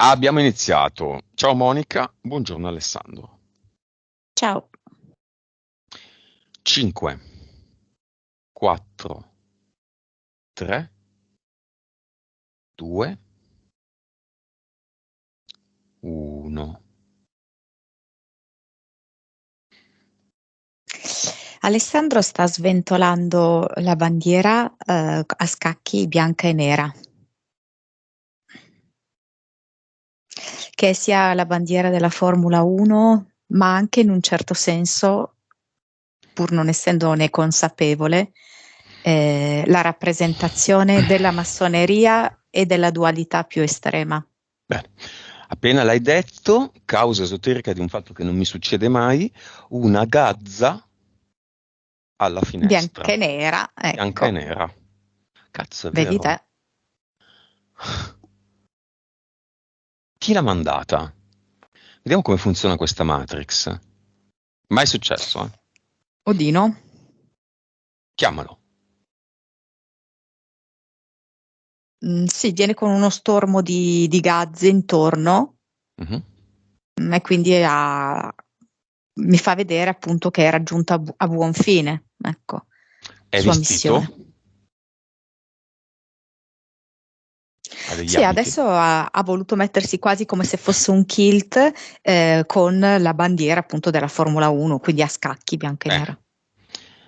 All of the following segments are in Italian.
Abbiamo iniziato. Ciao Monica, buongiorno Alessandro. Ciao. 5, 4, 3, 2, 1. Alessandro sta sventolando la bandiera a scacchi bianca e nera, che sia la bandiera della Formula 1, ma anche in un certo senso, pur non essendone consapevole, la rappresentazione della massoneria e della dualità più estrema. Bene, appena l'hai detto, causa esoterica di un fatto che non mi succede mai, una gazza alla Bianca finestra, e nera, bianca e ecco, nera. Cazzo, è vedi vero. te. Chi l'ha mandata? Vediamo come funziona questa Matrix. Mai successo, eh? Odino. Chiamalo. Sì, viene con uno stormo di gazze intorno. Mhm. E quindi mi fa vedere appunto che è raggiunta a buon fine, ecco, È sua vestito? missione. Ha degli Sì, abiti? adesso ha voluto mettersi quasi come se fosse un kilt con la bandiera appunto della Formula 1, quindi a scacchi bianca e Bene. nera.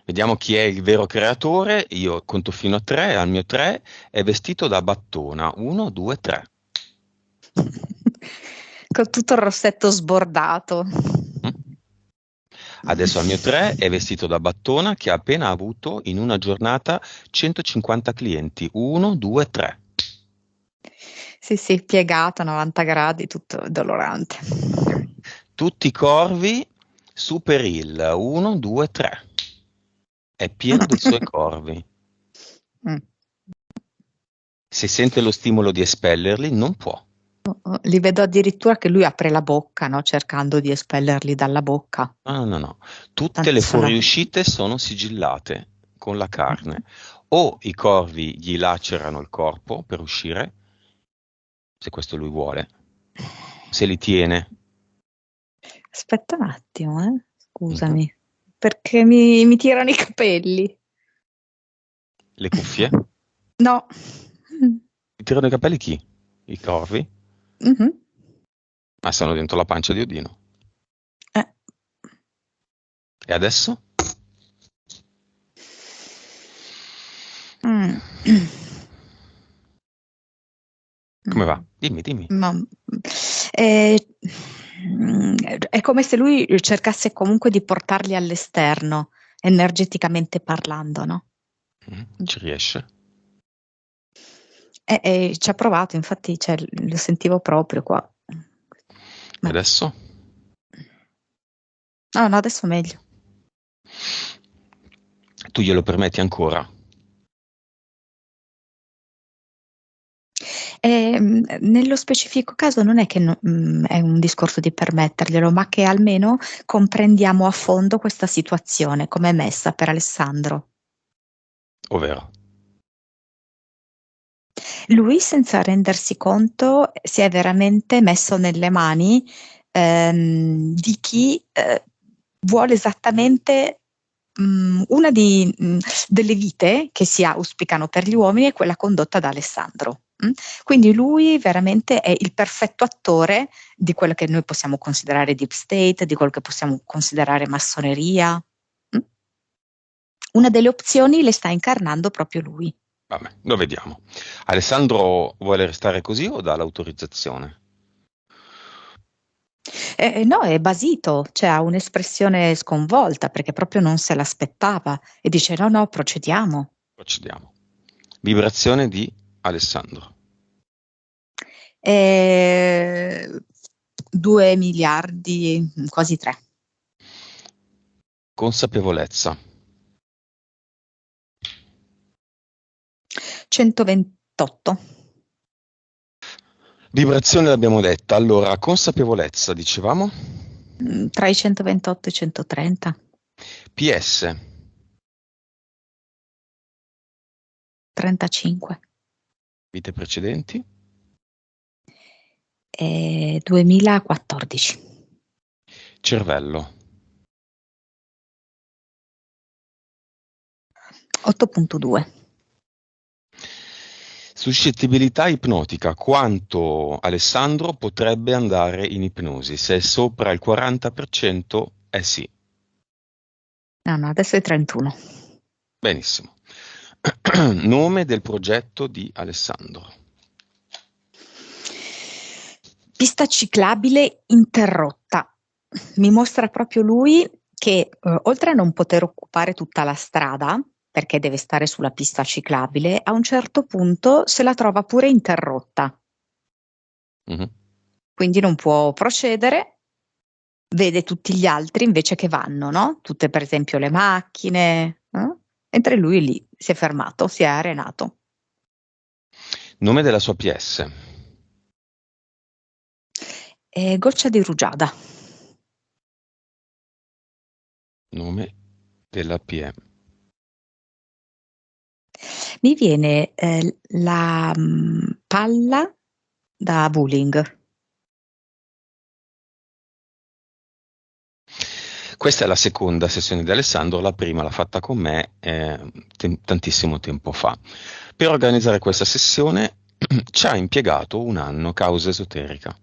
Vediamo chi è il vero creatore. Io conto fino a 3, al mio 3 è vestito da battona. 1, 2, 3. Con tutto il rossetto sbordato. Adesso al mio 3 è vestito da battona che ha appena avuto in una giornata 150 clienti. 1, 2, 3. Sì, sì, piegato a 90 gradi, tutto dolorante. Tutti i corvi super hill. 1, 2, 3. È pieno dei suoi corvi. Mm. Se sente lo stimolo di espellerli, non può. Li vedo addirittura che lui apre la bocca, no? Cercando di espellerli dalla bocca. No, no, no. Tutte le Tanti sono... fuoriuscite sono sigillate con la carne. O i corvi gli lacerano il corpo per uscire, se questo lui vuole, se li tiene. Aspetta un attimo, Mhm. scusami, perché mi tirano i capelli. Le cuffie. No. Ti tirano i capelli chi? I corvi? Mhm. Ma sono dentro la pancia di Odino. Eh. E adesso? Mm. Come va? Dimmi, dimmi. Ma, eh, è come se lui cercasse comunque di portarli all'esterno, energeticamente parlando, no? Ci riesce? Ci ha provato, infatti, cioè, lo sentivo proprio qua. E Ma- adesso? No, no, adesso meglio. Tu glielo permetti ancora? Nello specifico caso non è che è un discorso di permetterglielo, ma che almeno comprendiamo a fondo questa situazione, come è messa per Alessandro. Ovvero? Lui, senza rendersi conto, si è veramente messo nelle mani di chi vuole esattamente delle vite che si auspicano per gli uomini è quella condotta da Alessandro. Quindi lui veramente è il perfetto attore di quello che noi possiamo considerare deep state, di quello che possiamo considerare massoneria. Mm? Una delle opzioni le sta incarnando proprio lui. Vabbè, lo vediamo. Alessandro vuole restare così o dà l'autorizzazione? No, è basito, cioè ha un'espressione sconvolta perché proprio non se l'aspettava e dice no, no, procediamo. Procediamo. Vibrazione di Alessandro. 2 miliardi, quasi 3. Consapevolezza. 128. Vibrazione l'abbiamo detta. Allora, consapevolezza, dicevamo? Tra i 128 e i 130. PS. 35. Vite precedenti. 2014. Cervello. 8.2. Suscettibilità ipnotica. Quanto Alessandro potrebbe andare in ipnosi? Se è sopra il 40% è sì. No, adesso è 31. Benissimo. Nome del progetto di Alessandro. Pista ciclabile interrotta. Mi mostra proprio lui che oltre a non poter occupare tutta la strada, perché deve stare sulla pista ciclabile, a un certo punto se la trova pure interrotta. Mhm. Quindi non può procedere, vede tutti gli altri invece che vanno, no? Tutte per esempio le macchine, mentre lui lì si è fermato, si è arenato. Nome della sua PS. Goccia di rugiada. Nome della PM. Mi viene la palla da bowling. Questa è la seconda sessione di Alessandro, la prima l'ha fatta con me tantissimo tempo fa. Per organizzare questa sessione ci ha impiegato un anno, causa esoterica.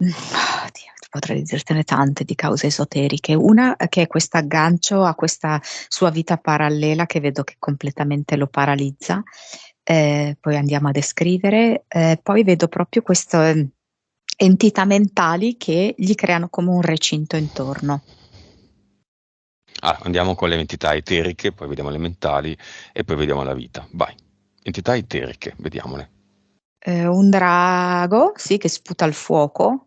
Dio, potrei dirtene tante di cause esoteriche. Una che è questo aggancio a questa sua vita parallela che vedo che completamente lo paralizza. Poi andiamo a descrivere. Poi vedo proprio queste entità mentali che gli creano come un recinto intorno. Andiamo con le entità eteriche, poi vediamo le mentali e poi vediamo la vita. Vai. Entità eteriche, vediamole. Un drago, sì, che sputa il fuoco.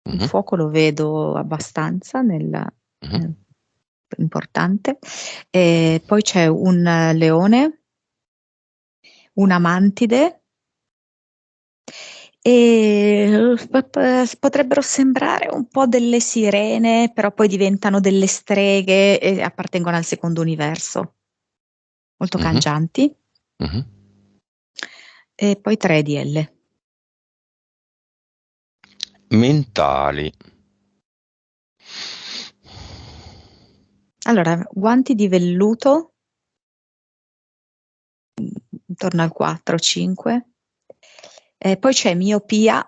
Il Mhm, fuoco lo vedo abbastanza mhm. importante. Poi c'è un leone, una mantide e potrebbero sembrare un po' delle sirene, però poi diventano delle streghe e appartengono al secondo universo, molto Mhm, cangianti. mhm. E poi 3 DL. Mentali. Allora, guanti di velluto intorno al 4-5. Poi c'è miopia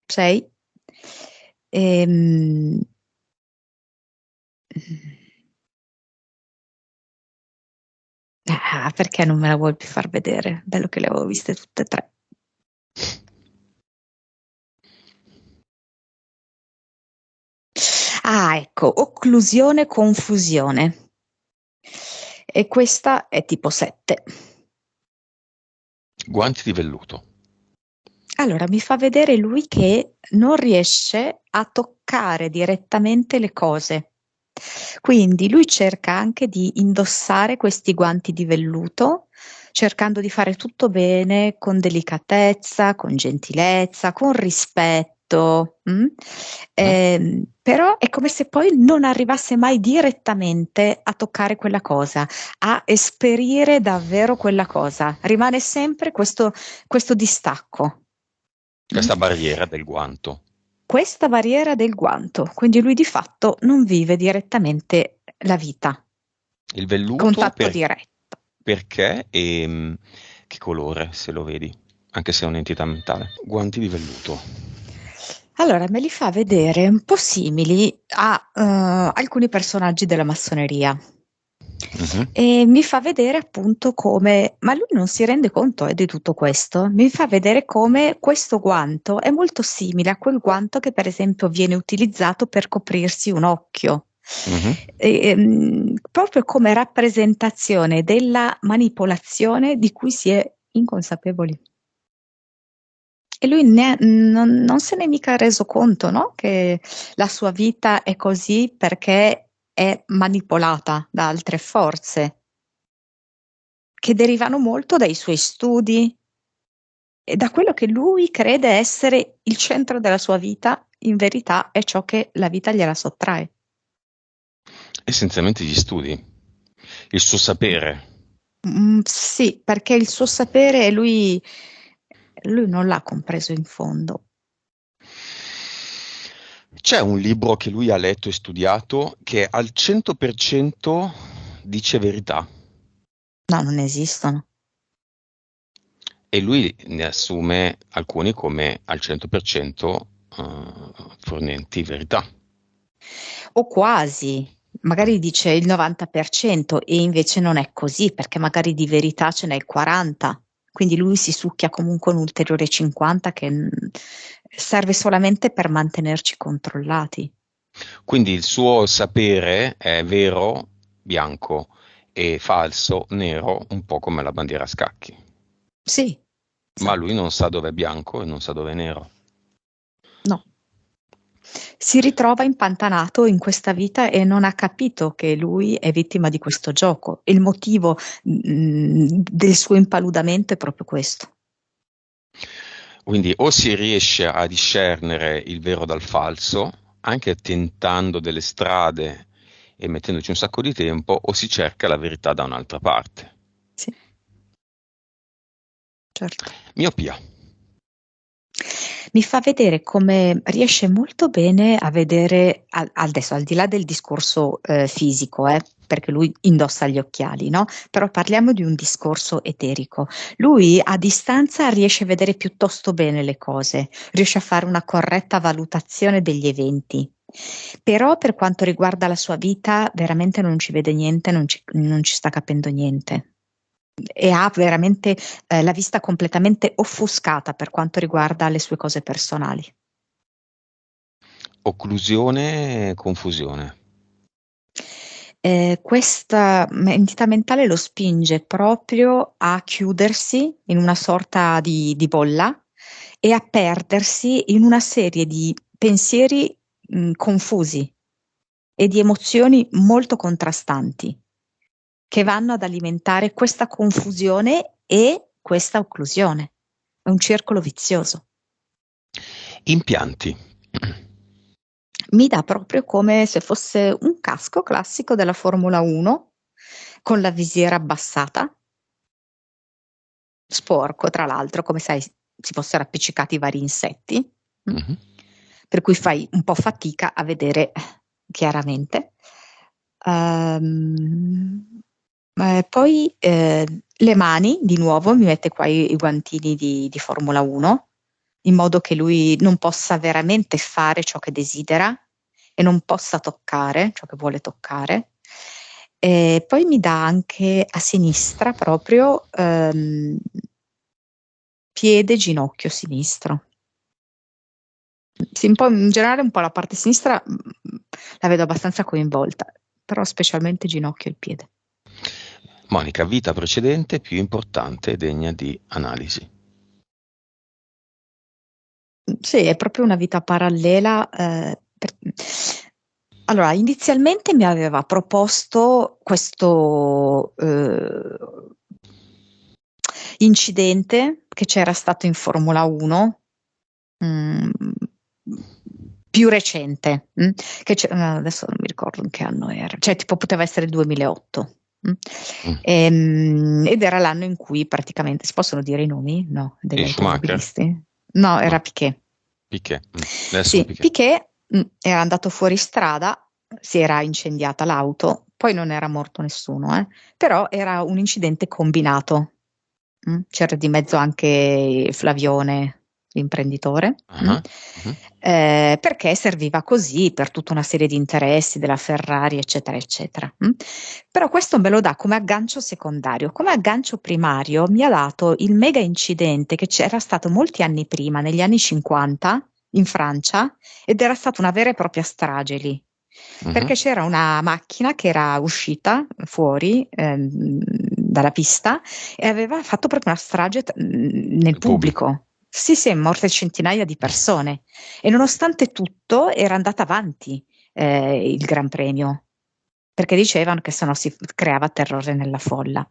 6. Ehm, perché non me la vuoi più far vedere? Bello che le avevo viste tutte e 3. Ecco, occlusione, confusione. E questa è tipo 7. Guanti di velluto. Allora, mi fa vedere lui che non riesce a toccare direttamente le cose. Quindi lui cerca anche di indossare questi guanti di velluto, cercando di fare tutto bene, con delicatezza, con gentilezza, con rispetto. Mm? Però è come se poi non arrivasse mai direttamente a toccare quella cosa, a esperire davvero quella cosa. Rimane sempre questo distacco. Mm? Questa barriera del guanto. Questa barriera del guanto, quindi lui di fatto non vive direttamente la vita, Il velluto contatto diretto. perché e che colore, se lo vedi, anche se è un'entità mentale. Guanti di velluto. Allora, me li fa vedere un po' simili a alcuni personaggi della massoneria. Mhm. E mi fa vedere appunto come, ma lui non si rende conto di tutto questo, mi fa vedere come questo guanto è molto simile a quel guanto che per esempio viene utilizzato per coprirsi un occhio. Mhm. Proprio come rappresentazione della manipolazione di cui si è inconsapevoli. E lui non se n'è mica reso conto, no? Che la sua vita è così perché è manipolata da altre forze che derivano molto dai suoi studi e da quello che lui crede essere il centro della sua vita, in verità è ciò che la vita gliela sottrae. Essenzialmente gli studi, il suo sapere. Sì, perché il suo sapere lui lui non l'ha compreso in fondo. C'è un libro che lui ha letto e studiato che al 100% dice verità No, non esistono. e lui ne assume alcuni come al 100% fornenti verità. O quasi, magari dice il 90% e invece non è così, perché magari di verità ce n'è il 40%, quindi lui si succhia comunque un ulteriore 50% che serve solamente per mantenerci controllati. Quindi il suo sapere è vero, bianco, e falso, nero, un po' come la bandiera a scacchi. Sì, Ma lui esatto. non sa dove è bianco e non sa dove è nero. No. Si ritrova impantanato in questa vita e non ha capito che lui è vittima di questo gioco. Il motivo del suo impaludamento è proprio questo. Quindi o si riesce a discernere il vero dal falso, anche tentando delle strade e mettendoci un sacco di tempo, o si cerca la verità da un'altra parte. Sì, certo. Miopia. Mi fa vedere come riesce molto bene a vedere, adesso al di là del discorso fisico, perché lui indossa gli occhiali, no? Però parliamo di un discorso eterico. Lui a distanza riesce a vedere piuttosto bene le cose, riesce a fare una corretta valutazione degli eventi. Però per quanto riguarda la sua vita, veramente non ci vede niente, non ci sta capendo niente. E ha veramente la vista completamente offuscata per quanto riguarda le sue cose personali. Occlusione, confusione. Questa entità mentale lo spinge proprio a chiudersi in una sorta di bolla e a perdersi in una serie di pensieri confusi e di emozioni molto contrastanti che vanno ad alimentare questa confusione e questa occlusione. È un circolo vizioso. Impianti. Mi dà proprio come se fosse un casco classico della Formula 1 con la visiera abbassata, sporco tra l'altro, come sai si fossero appiccicati vari insetti, Mhm. per cui fai un po' fatica a vedere chiaramente. Poi le mani, di nuovo, mi mette qua i guantini di Formula 1, in modo che lui non possa veramente fare ciò che desidera e non possa toccare ciò che vuole toccare. E poi mi dà anche a sinistra proprio piede, ginocchio sinistro. Sì, un po' in generale un po' la parte sinistra la vedo abbastanza coinvolta, però specialmente ginocchio e il piede. Monica, vita precedente più importante e degna di analisi. Sì, è proprio una vita parallela. Allora, inizialmente mi aveva proposto questo incidente che c'era stato in Formula 1, più recente, adesso non mi ricordo in che anno era, cioè tipo poteva essere il 2008. Ed era l'anno in cui praticamente, si possono dire i nomi? No, degli E Schumacher? automobilisti? No, era No, Piquet. Piquet. Nelson Sì, Piquet. Piquet era andato fuori strada, si era incendiata l'auto, poi non era morto nessuno, però era un incidente combinato. C'era di mezzo anche Flavione, l'imprenditore, Ah, mhm. perché serviva così per tutta una serie di interessi della Ferrari, eccetera, eccetera. Però questo me lo dà come aggancio secondario. Come aggancio primario mi ha dato il mega incidente che c'era stato molti anni prima, negli anni 50, in Francia, ed era stata una vera e propria strage lì. Mhm. Perché c'era una macchina che era uscita fuori dalla pista e aveva fatto proprio una strage nel Il pubblico. pubblico. Sì, sì, è morte centinaia di persone e nonostante tutto era andata avanti il Gran Premio, perché dicevano che sennò si creava terrore nella folla.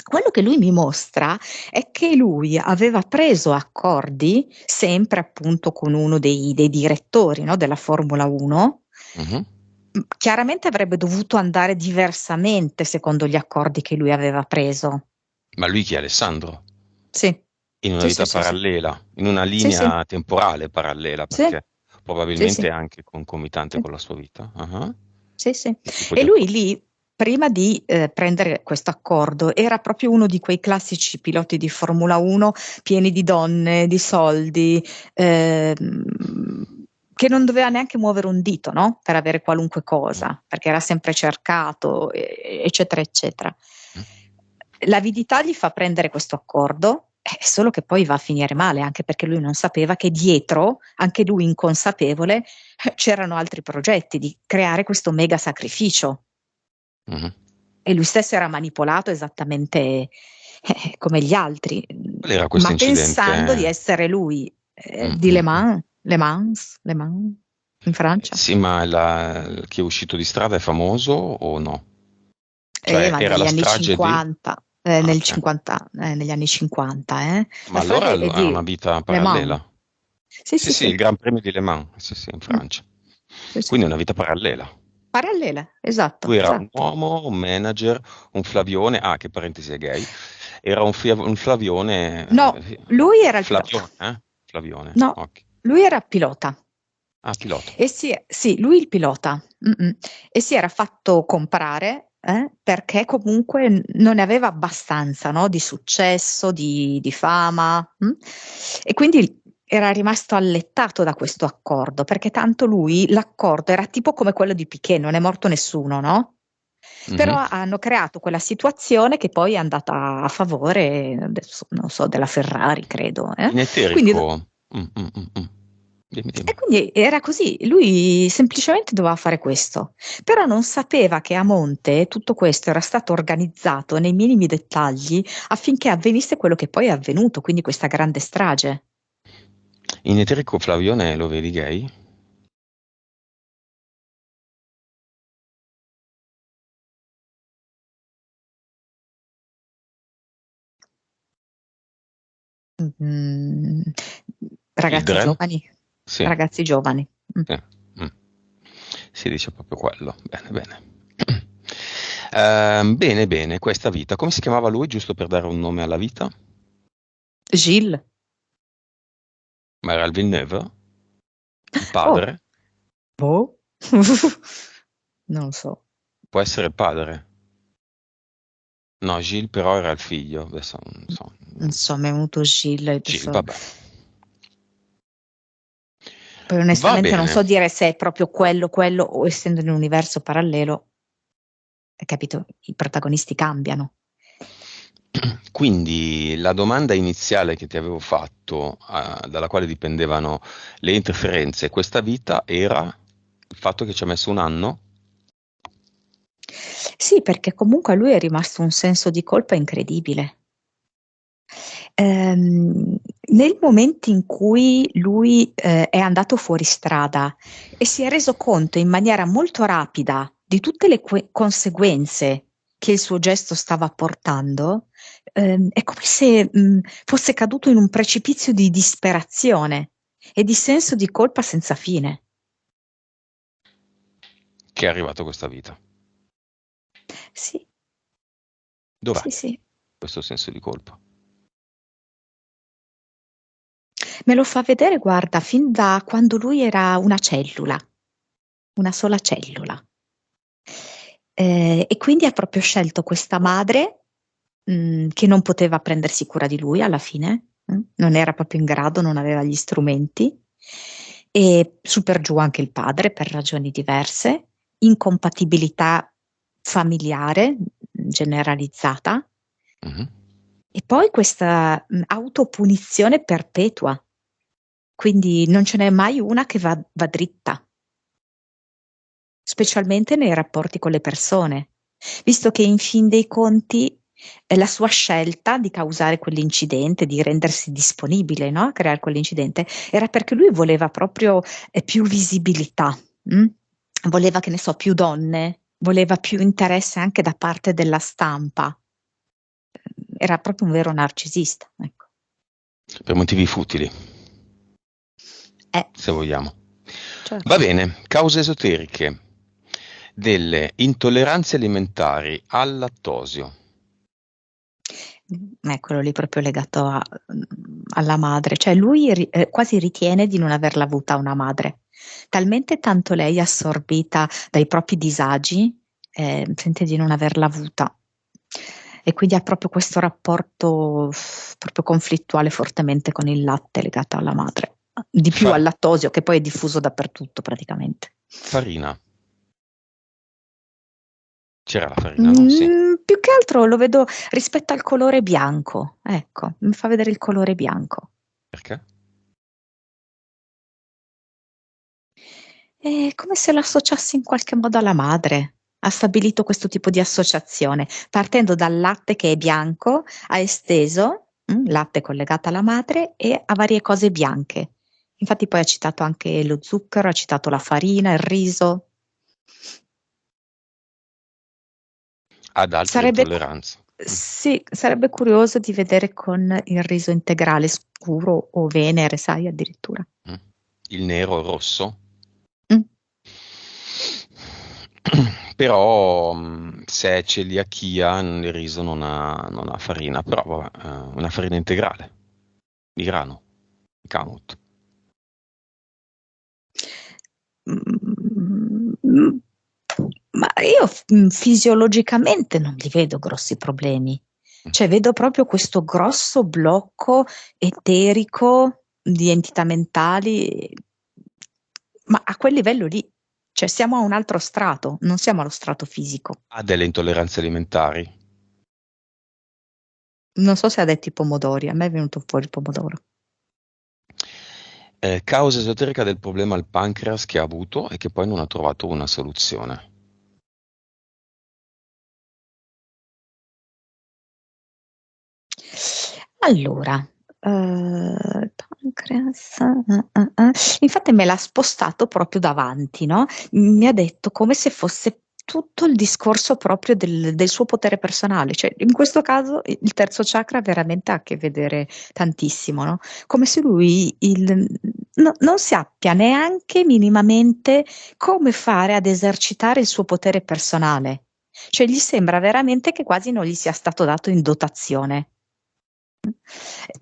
Quello che lui mi mostra è che lui aveva preso accordi sempre appunto con uno dei direttori, no, della Formula 1. Mhm. Chiaramente avrebbe dovuto andare diversamente secondo gli accordi che lui aveva preso. Ma lui chi è? Alessandro? Sì. In una Sì, sì, vita sì, sì. parallela, in una Sì, sì. linea temporale parallela, Sì, perché sì, probabilmente sì. è anche concomitante Sì. con la sua vita. Ah. Sì, sì. Che tipo E di lui accordo? lì, prima di prendere questo accordo, era proprio uno di quei classici piloti di Formula 1 pieni di donne, di soldi, che non doveva neanche muovere un dito, no? Per avere qualunque cosa, perché era sempre cercato, eccetera, eccetera. L'avidità gli fa prendere questo accordo, solo che poi va a finire male, anche perché lui non sapeva che dietro, anche lui inconsapevole, c'erano altri progetti di creare questo mega sacrificio Mhm. e lui stesso era manipolato esattamente come gli altri, Qual era questo ma pensando di incidente? essere lui Mm, di mm, Le mm. Mans, Le Mans in Francia. Sì, ma chi è uscito di strada è famoso o no? Cioè, Ma era negli la anni strage di... 50, Ah, ok. negli anni 50, Ma la allora strage è ha una di vita Le Mans. parallela. Sì, Sì, sì, sì, sì. il Gran Premio di Le Mans, sì, sì, in Mm, Francia. sì, sì. Quindi è una vita parallela. Parallela, esatto, Lui era un esatto. uomo, un manager, un Flavione, che parentesi è gay, era un Flavione, No, sì. lui era il pilota. Flavione, eh? Flavione, No, ok. lui era pilota. Pilota. E sì, lui il pilota. Mm-mm. E si era fatto comprare perché comunque non ne aveva abbastanza, no? Di successo, di fama. E quindi era rimasto allettato da questo accordo, perché tanto lui, l'accordo era tipo come quello di Piquet, non è morto nessuno, no? Però Mhm. hanno creato quella situazione che poi è andata a favore, adesso non so, della Ferrari, credo. In Quindi eterico. Mm. Dimmi, e dimmi. quindi era così, lui semplicemente doveva fare questo, però non sapeva che a monte tutto questo era stato organizzato nei minimi dettagli affinché avvenisse quello che poi è avvenuto, quindi questa grande strage. In eterico Flavione lo vedi gay? Mm, ragazzi Children? giovani, Sì. ragazzi giovani. Sì. Mm. Si dice proprio quello. Bene, bene. Bene, bene, questa vita. Come si chiamava lui, giusto per dare un nome alla vita? Gilles, Ma era il Villeneuve? Il oh, padre? boh, non so, Può essere il padre. No, Gilles però era il figlio. Adesso non so. non so, mi è venuto Gilles, Gilles, adesso. vabbè. Poi Va onestamente non bene. so dire se è proprio quello o essendo in un universo parallelo, hai capito, i protagonisti cambiano. Quindi la domanda iniziale che ti avevo fatto, dalla quale dipendevano le interferenze, questa vita era il fatto che ci ha messo un anno? Sì, perché comunque a lui è rimasto un senso di colpa incredibile. Nel momento in cui lui è andato fuori strada e si è reso conto in maniera molto rapida di tutte le conseguenze che il suo gesto stava portando, è come se fosse caduto in un precipizio di disperazione e di senso di colpa senza fine. Che è arrivato a questa vita. Sì, Dov'è sì, sì. questo senso di colpa? Me lo fa vedere, guarda, fin da quando lui era una cellula, una sola cellula. E quindi ha proprio scelto questa madre, che non poteva prendersi cura di lui alla fine, non era proprio in grado, non aveva gli strumenti, e su per giù anche il padre per ragioni diverse, incompatibilità familiare generalizzata, Mhm. e poi questa autopunizione perpetua. Quindi non ce n'è mai una che va dritta, specialmente nei rapporti con le persone, visto che in fin dei conti la sua scelta di causare quell'incidente, di rendersi disponibile, no, a creare quell'incidente, era perché lui voleva proprio più visibilità, mm? Voleva, che ne so, più donne, voleva più interesse anche da parte della stampa. Era proprio un vero narcisista, ecco. Per motivi futili, Eh, se vogliamo. Va certo. bene, cause esoteriche delle intolleranze alimentari al lattosio. È quello lì proprio legato alla madre, cioè lui quasi ritiene di non averla avuta una madre, talmente tanto lei è assorbita dai propri disagi, sente di non averla avuta e quindi ha proprio questo rapporto proprio conflittuale fortemente con il latte legato alla madre, di più al lattosio che poi è diffuso dappertutto praticamente. Farina. C'era la farina, no? Sì. Più che altro lo vedo rispetto al colore bianco, ecco, mi fa vedere il colore bianco. Perché? È come se lo associassi in qualche modo alla madre. Ha stabilito questo tipo di associazione, partendo dal latte che è bianco, ha esteso, latte collegato alla madre e a varie cose bianche. Infatti poi ha citato anche lo zucchero, ha citato la farina, il riso. Ad altre intolleranze. Sì, sarebbe curioso di vedere con il riso integrale scuro o venere, sai, addirittura. Il nero, il rosso. Mm. Però se è celiachia il riso non ha farina, però vabbè, una farina integrale, di grano, kamut. Ma io fisiologicamente non li vedo grossi problemi, cioè vedo proprio questo grosso blocco eterico di entità mentali, ma a quel livello lì, cioè siamo a un altro strato, non siamo allo strato fisico. Ha delle intolleranze alimentari? Non so se ha detto i pomodori, a me è venuto fuori il pomodoro. Causa esoterica del problema al pancreas che ha avuto e che poi non ha trovato una soluzione. Allora, pancreas, infatti me l'ha spostato proprio davanti, no? Mi ha detto come se fosse tutto il discorso proprio del suo potere personale, cioè in questo caso il terzo chakra veramente ha a che vedere tantissimo, no? Come se lui non sappia neanche minimamente come fare ad esercitare il suo potere personale, cioè gli sembra veramente che quasi non gli sia stato dato in dotazione.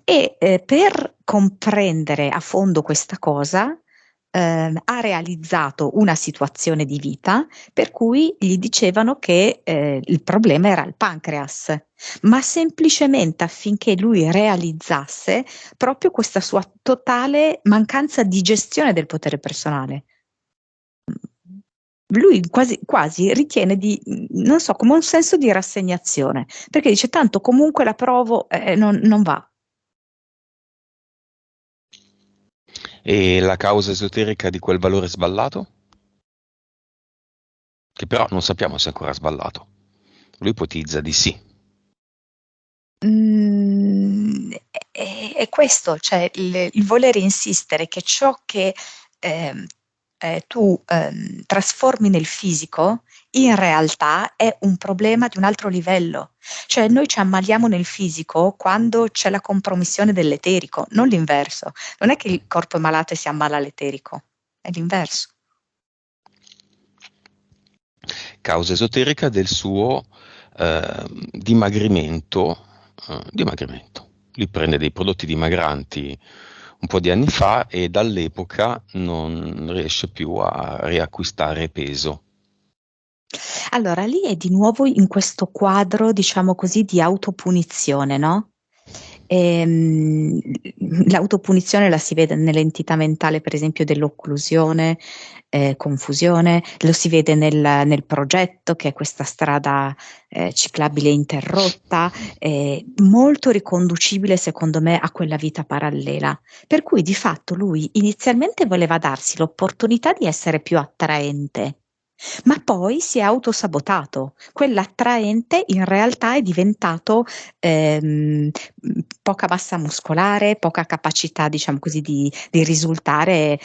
E per comprendere a fondo questa cosa, ha realizzato una situazione di vita per cui gli dicevano che il problema era il pancreas, ma semplicemente affinché lui realizzasse proprio questa sua totale mancanza di gestione del potere personale. Lui quasi ritiene di, non so, come un senso di rassegnazione, perché dice tanto comunque la provo, non va. E la causa esoterica di quel valore sballato? Che però non sappiamo se è ancora sballato. Lui ipotizza di sì. È questo, cioè il voler insistere che ciò che ehm, tu trasformi nel fisico in realtà è un problema di un altro livello. Cioè noi ci ammaliamo nel fisico quando c'è la compromissione dell'eterico, non l'inverso. Non è che il corpo è malato e si ammala l'eterico, è l'inverso. Causa esoterica del suo dimagrimento. Dimagrimento. Lui prende dei prodotti dimagranti un po' di anni fa e dall'epoca non riesce più a riacquistare peso. Allora, lì è di nuovo in questo quadro, diciamo così, di autopunizione, no? Ehm, L'autopunizione la si vede nell'entità mentale, per esempio, dell'occlusione, confusione, lo si vede nel progetto, che è questa strada ciclabile interrotta, molto riconducibile, secondo me, a quella vita parallela. Per cui di fatto lui inizialmente voleva darsi l'opportunità di essere più attraente. Ma poi si è autosabotato. Quell'attraente in realtà è diventato poca massa muscolare, poca capacità, diciamo così, di risultare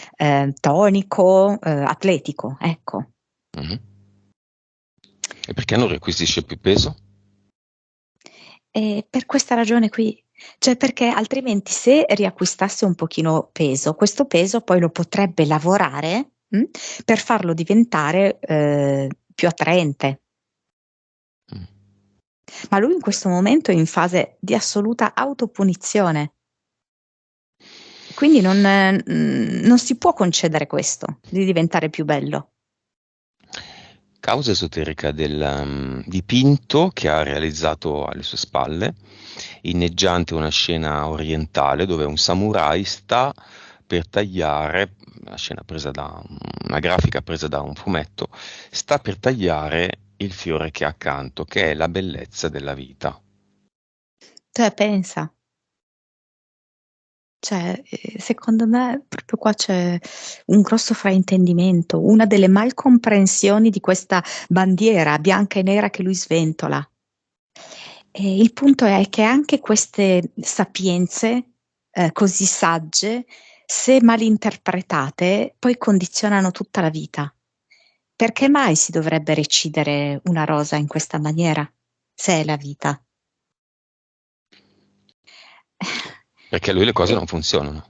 tonico, atletico, ecco. Mhm. E perché non riacquisisce più peso? E per questa ragione qui, cioè perché altrimenti se riacquistasse un pochino peso, questo peso poi lo potrebbe lavorare per farlo diventare più attraente. Mm. Ma lui in questo momento è in fase di assoluta autopunizione. Quindi non si può concedere questo, di diventare più bello. Causa esoterica del dipinto che ha realizzato alle sue spalle, inneggiante una scena orientale dove un samurai sta per tagliare, una scena presa da una grafica presa da un fumetto, sta per tagliare il fiore che ha accanto, che è la bellezza della vita. Cioè, pensa. Cioè, secondo me proprio qua c'è un grosso fraintendimento, una delle malcomprensioni di questa bandiera bianca e nera che lui sventola. E il punto è che anche queste sapienze, così sagge, se mal interpretate, poi condizionano tutta la vita. Perché mai si dovrebbe recidere una rosa in questa maniera, se è la vita? Perché a lui le cose E- non funzionano.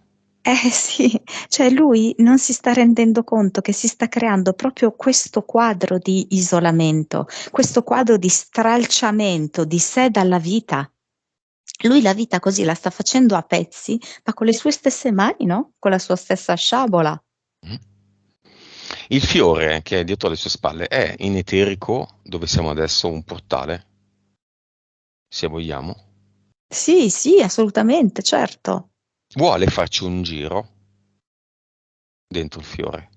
sì, cioè lui non si sta rendendo conto che si sta creando proprio questo quadro di isolamento, questo quadro di stralciamento di sé dalla vita. Lui la vita così la sta facendo a pezzi, ma con le sue stesse mani, no? Con la sua stessa sciabola. Mm. Il fiore che è dietro alle sue spalle è in eterico, dove siamo adesso, un portale, se vogliamo. Sì, sì, assolutamente, certo. Vuole farci un giro dentro il fiore.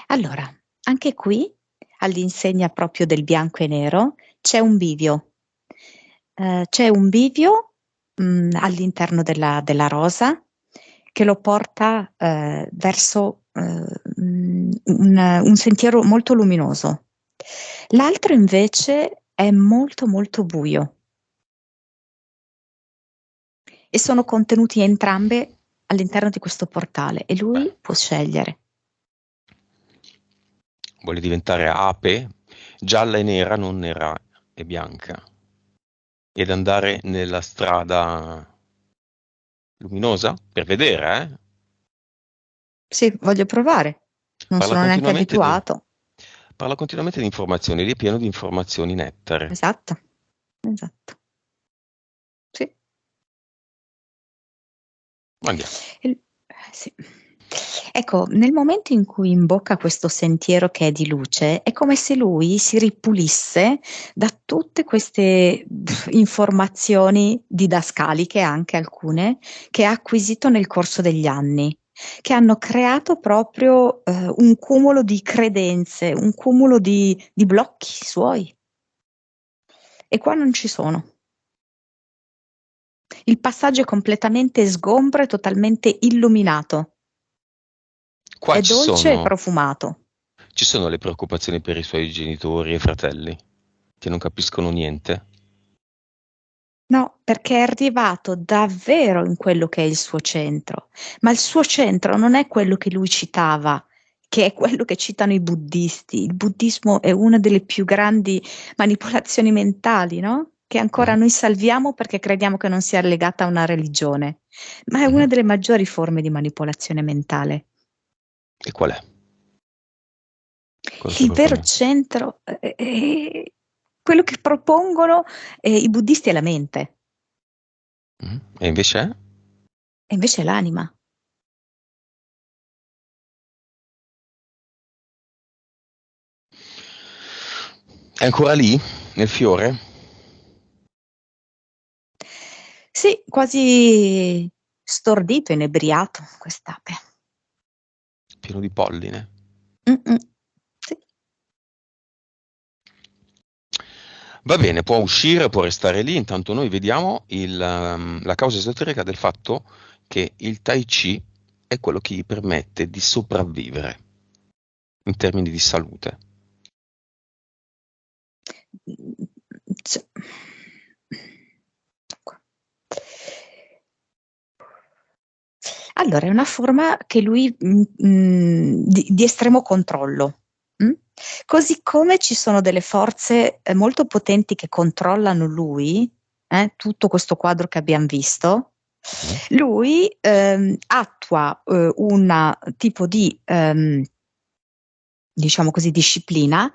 Allora, anche qui, all'insegna proprio del bianco e nero, c'è un bivio. C'è un bivio all'interno della rosa che lo porta verso un sentiero molto luminoso. L'altro invece è molto molto buio e sono contenuti entrambe all'interno di questo portale e Beh, lui può scegliere. vuole diventare ape, gialla e nera, non nera e bianca, ed andare nella strada luminosa per vedere, eh? Sì, voglio provare. Non Parla sono neanche continuamente di, abituato. parla continuamente di informazioni, ed è pieno di informazioni nettere. Esatto, esatto. Sì. Andiamo. Sì. Ecco, nel momento in cui imbocca questo sentiero che è di luce, è come se lui si ripulisse da tutte queste informazioni didascaliche, anche alcune, che ha acquisito nel corso degli anni, che hanno creato proprio un cumulo di credenze, un cumulo di blocchi suoi. E qua non ci sono. Il passaggio è completamente sgombro e totalmente illuminato. Qua È dolce e profumato. ci sono le preoccupazioni per i suoi genitori e fratelli, che non capiscono niente. No, perché è arrivato davvero in quello che è il suo centro, ma il suo centro non è quello che lui citava, che è quello che citano i buddisti. Il buddismo è una delle più grandi manipolazioni mentali, no? Che ancora Mhm, noi salviamo perché crediamo che non sia legata a una religione, ma è una mhm. delle maggiori forme di manipolazione mentale. E qual è? Cosa sta Il vero proponendo? centro, quello che propongono i buddisti è la mente, Mhm. E invece è? e invece è l'anima. È ancora lì, nel fiore? Sì, quasi stordito, inebriato, quest'ape. Pieno di polline. Mm-mm. Sì. Va bene, può uscire, può restare lì, intanto noi vediamo la causa esoterica del fatto che il Tai Chi è quello che gli permette di sopravvivere in termini di salute. Cioè, allora, è una forma che lui di estremo controllo. mm? Così come ci sono delle forze molto potenti che controllano lui, tutto questo quadro che abbiamo visto, Mm? lui attua un tipo di, diciamo così, disciplina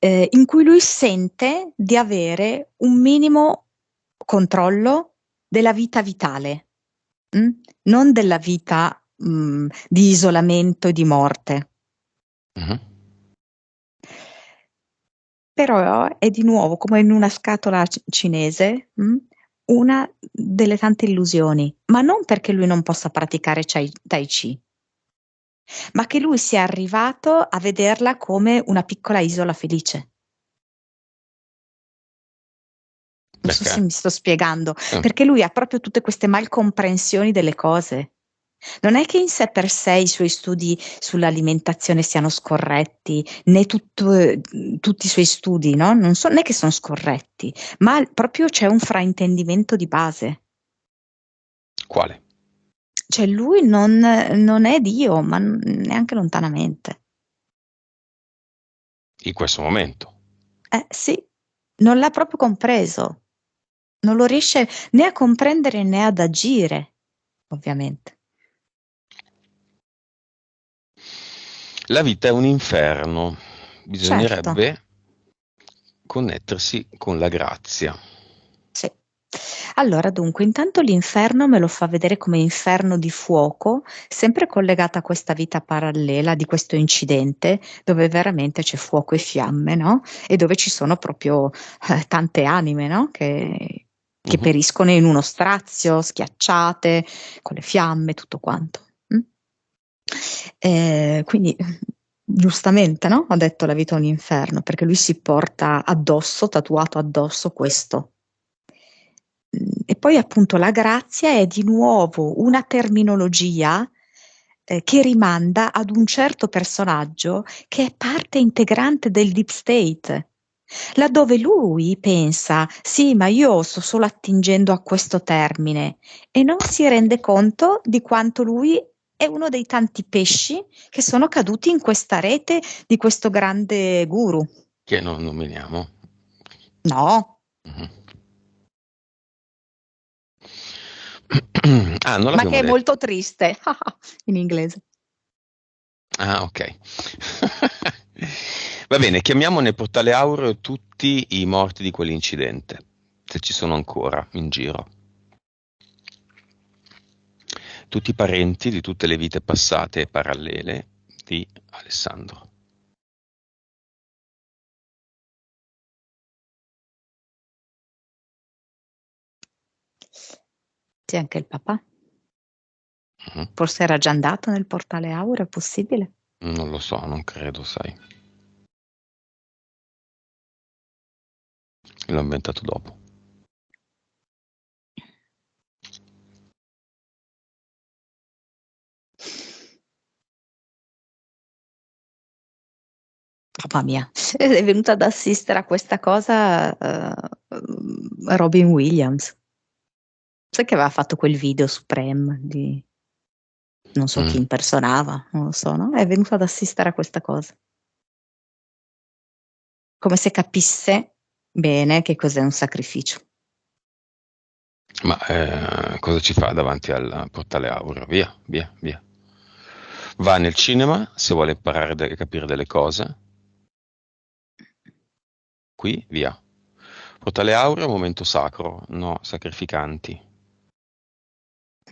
in cui lui sente di avere un minimo controllo della vita vitale, non della vita di isolamento e di morte. Mhm. Però è di nuovo come in una scatola cinese, una delle tante illusioni, ma non perché lui non possa praticare Tai Chi, ma che lui sia arrivato a vederla come una piccola isola felice. Non so Perché? se mi sto spiegando, perché lui ha proprio tutte queste malcomprensioni delle cose. Non è che in sé per sé i suoi studi sull'alimentazione siano scorretti, né tutti i suoi studi, no? Non è che sono scorretti, ma proprio c'è un fraintendimento di base. Quale? Cioè lui non è Dio, ma neanche lontanamente. In questo momento. Sì, non l'ha proprio compreso, non lo riesce né a comprendere né ad agire, ovviamente. La vita è un inferno, Certo. bisognerebbe connettersi con la grazia. Sì. Allora, dunque, intanto l'inferno me lo fa vedere come inferno di fuoco, sempre collegata a questa vita parallela di questo incidente, dove veramente c'è fuoco e fiamme, no? E dove ci sono proprio tante anime, no? Che Mhm. periscono in uno strazio, schiacciate, con le fiamme, tutto quanto. Quindi, giustamente, no? Ha detto la vita è un inferno, perché lui si porta addosso, tatuato addosso questo. E poi appunto la grazia è di nuovo una terminologia che rimanda ad un certo personaggio che è parte integrante del Deep State, laddove lui pensa, sì, ma io sto solo attingendo a questo termine e non si rende conto di quanto lui è uno dei tanti pesci che sono caduti in questa rete di questo grande guru. Che non nominiamo. No, Mhm. Ah, non ma l'abbiamo che è detto. molto triste in inglese. Ah, ok. Va bene, chiamiamo nel portale aureo tutti i morti di quell'incidente, se ci sono ancora in giro. Tutti i parenti di tutte le vite passate e parallele di Alessandro. Sì, anche il papà. Mhm. Forse era già andato nel portale aureo, è possibile? Non lo so, non credo, sai. L'ho inventato dopo. Mamma mia, è venuta ad assistere a questa cosa Robin Williams. Sai che aveva fatto quel video su Prem di non so chi Mm. impersonava, non lo so, no? È venuta ad assistere a questa cosa. Come se capisse bene che cos'è un sacrificio. Ma cosa ci fa davanti al portale aureo? Via, via, via. Va nel cinema se vuole imparare e capire delle cose. Qui, via. Portale aureo, momento sacro, no, sacrificanti.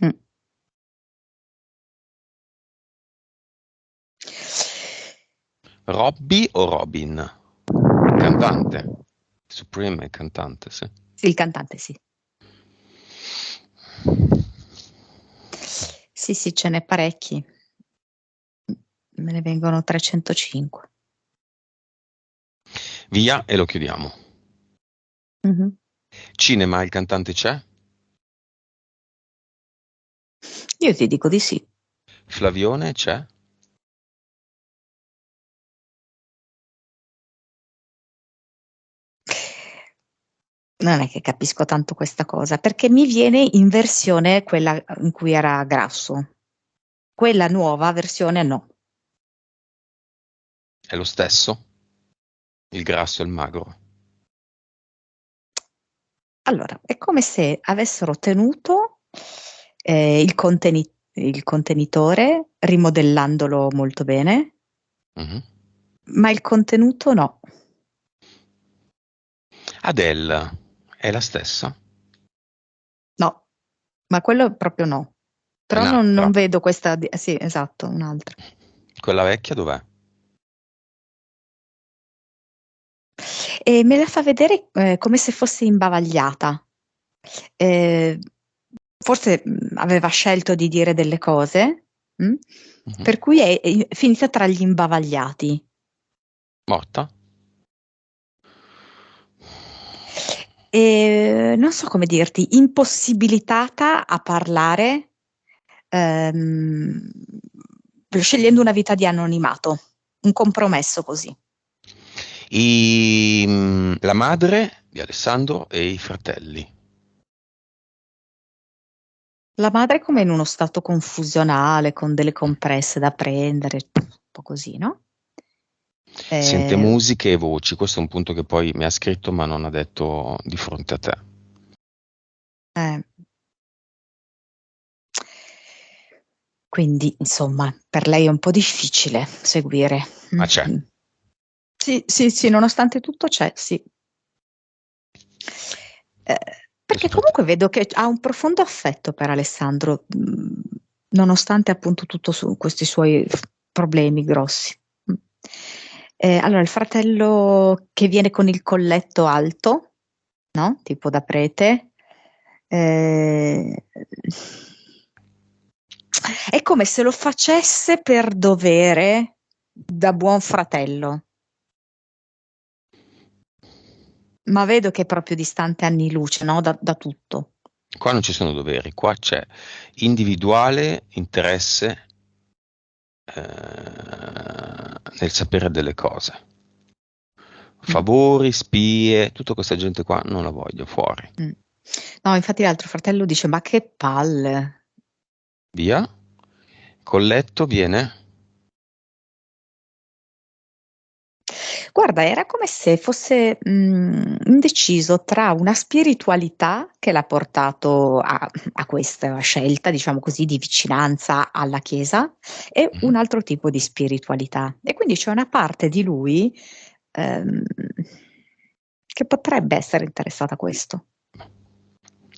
Mm. Robbie o Robin? Cantante. Supreme è cantante, sì. Sì, il cantante, sì. Sì, sì, ce n'è parecchi. Me ne vengono 305. Via e lo chiudiamo. Mhm. Cinema, il cantante c'è? Io ti dico di sì. Flavione c'è? Non è che capisco tanto questa cosa, perché mi viene in versione quella in cui era grasso. Quella nuova versione no. È lo stesso? Il grasso e il magro? Allora, è come se avessero tenuto il contenitore, rimodellandolo molto bene, Mhm. ma il contenuto no. Adele è la stessa? No, ma quello proprio no. È Però non un'altra. vedo questa. Sì, esatto, un'altra. Quella vecchia dov'è? E me la fa vedere come se fosse imbavagliata. Eh, Forse aveva scelto di dire delle cose, Mhm. per cui è finita tra gli imbavagliati. Morta? E non so come dirti, impossibilitata a parlare, ehm, scegliendo una vita di anonimato, un compromesso così. La madre di Alessandro e i fratelli. La madre è come in uno stato confusionale, con delle compresse da prendere, un po' così, no? Sente Eh, musiche e voci, questo è un punto che poi mi ha scritto ma non ha detto di fronte a te. eh. Quindi, insomma, per lei è un po' difficile seguire. Ma c'è. Mm. Sì, sì, sì, nonostante tutto c'è, sì. Eh, Questo Perché fratello. comunque vedo che ha un profondo affetto per Alessandro, nonostante appunto tutti questi suoi problemi grossi. Mm. Allora, il fratello che viene con il colletto alto, no? Tipo da prete, eh, è come se lo facesse per dovere da buon fratello, ma vedo che è proprio distante anni luce, no? Da tutto. Qua non ci sono doveri, qua c'è individuale interesse nel sapere delle cose. Mm, Favori, spie, tutta questa gente qua non la voglio fuori. mm. No, infatti l'altro fratello dice: Ma che palle! Via. Colletto viene. Guarda, era come se fosse indeciso tra una spiritualità che l'ha portato a questa scelta, diciamo così, di vicinanza alla Chiesa e Mhm. un altro tipo di spiritualità. E quindi c'è una parte di lui ehm, che potrebbe essere interessata a questo.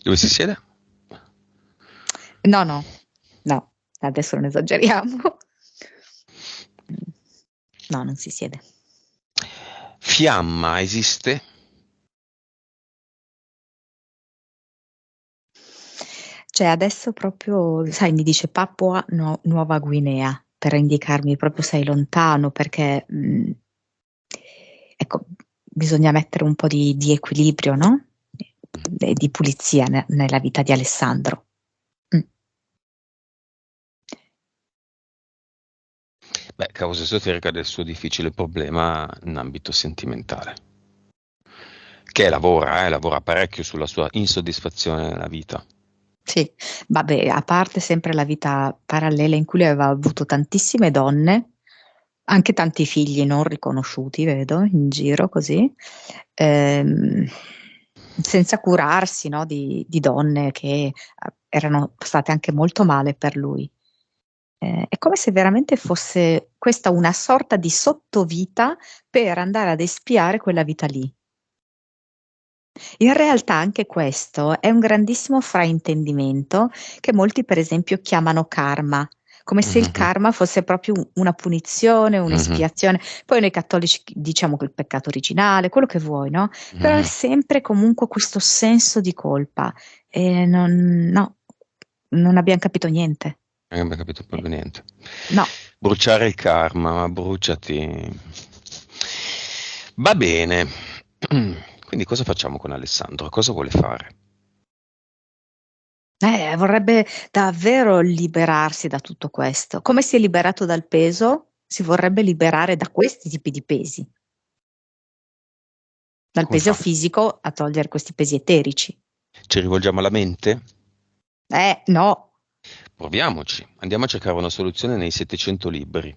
Dove si siede? No, no, no, adesso non esageriamo. No, non si siede. Fiamma esiste? Cioè adesso proprio, sai, mi dice Papua Nuova Guinea per indicarmi proprio sei lontano perché, ecco, bisogna mettere un po' di equilibrio, no? E di pulizia nella vita di Alessandro. Mm. Beh, causa esoterica del suo difficile problema in ambito sentimentale. Che lavora parecchio sulla sua insoddisfazione nella vita. Sì, vabbè, a parte sempre la vita parallela in cui lui aveva avuto tantissime donne, anche tanti figli non riconosciuti, vedo, in giro così, ehm, senza curarsi, no, di donne che erano state anche molto male per lui. È come se veramente fosse questa una sorta di sottovita per andare ad espiare quella vita lì. In realtà anche questo è un grandissimo fraintendimento che molti per esempio chiamano karma, come se il Mhm, karma fosse proprio una punizione, mhm, un'espiazione. Poi noi cattolici diciamo che il peccato originale, quello che vuoi, no? Però è mhm. sempre comunque questo senso di colpa e no, non abbiamo capito niente. Non abbiamo capito Eh, proprio niente. no. Bruciare il karma, ma bruciati. Va bene. Quindi cosa facciamo con Alessandro? Cosa vuole fare? Vorrebbe davvero liberarsi da tutto questo. Come si è liberato dal peso, si vorrebbe liberare da questi tipi di pesi, dal Come peso fa? fisico a togliere questi pesi eterici. Ci rivolgiamo alla mente? No. Proviamoci. Andiamo a cercare una soluzione nei 700 libri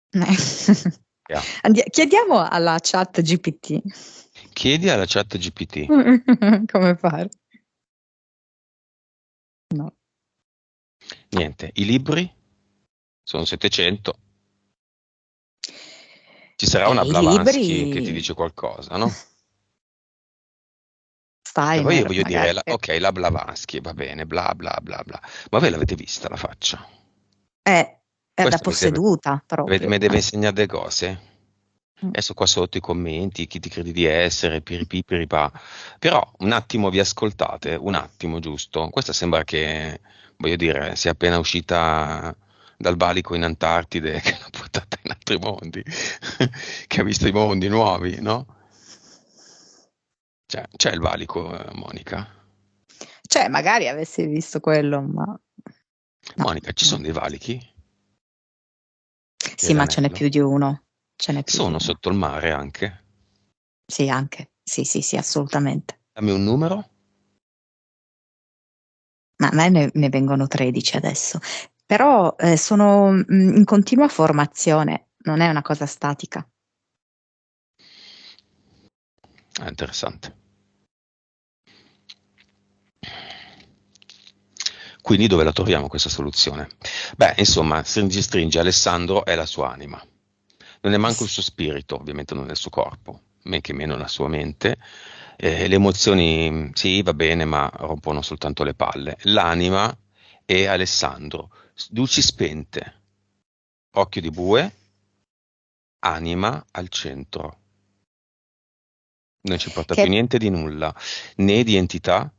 che ha. Chiediamo alla chat GPT Chiedi alla chat GPT. come fare. No. Niente, i libri sono 700. Ci sarà una I Blavansky che ti libri. dice qualcosa, no? Che poi io Steiner, voglio dire, magari. ok, la Blavatsky, va bene, bla bla bla bla. Ma voi l'avete vista la faccia? È da Questo posseduta proprio. mi deve insegnare delle cose. Mm. Adesso qua sotto i commenti, chi ti credi di essere, piripì, piripà. Però un attimo vi ascoltate, un attimo giusto. Questa sembra che, voglio dire, sia appena uscita dal valico in Antartide, che l'ha portata in altri mondi, che ha visto i mondi nuovi, no? Cioè, c'è il valico, Monica? Cioè, magari avessi visto quello, ma no, Monica, ci sono no. dei valichi per Sì, ma ce n'è l'anello? più di uno. Ce n'è più di Sono uno. sotto il mare anche? Sì, anche. Sì, sì, sì, assolutamente. Dammi un numero? Ma a me ne vengono 13 adesso. Però sono in continua formazione, non è una cosa statica. Ah, interessante. Quindi dove la troviamo questa soluzione? Beh, insomma, stringi stringi, Alessandro è la sua anima. Non è manco il suo spirito, ovviamente non è il suo corpo, men che meno la sua mente. Le emozioni, sì, va bene, ma rompono soltanto le palle. L'anima è Alessandro, luci spente, occhio di bue, anima al centro. Non ci importa più Che, niente di nulla, né di entità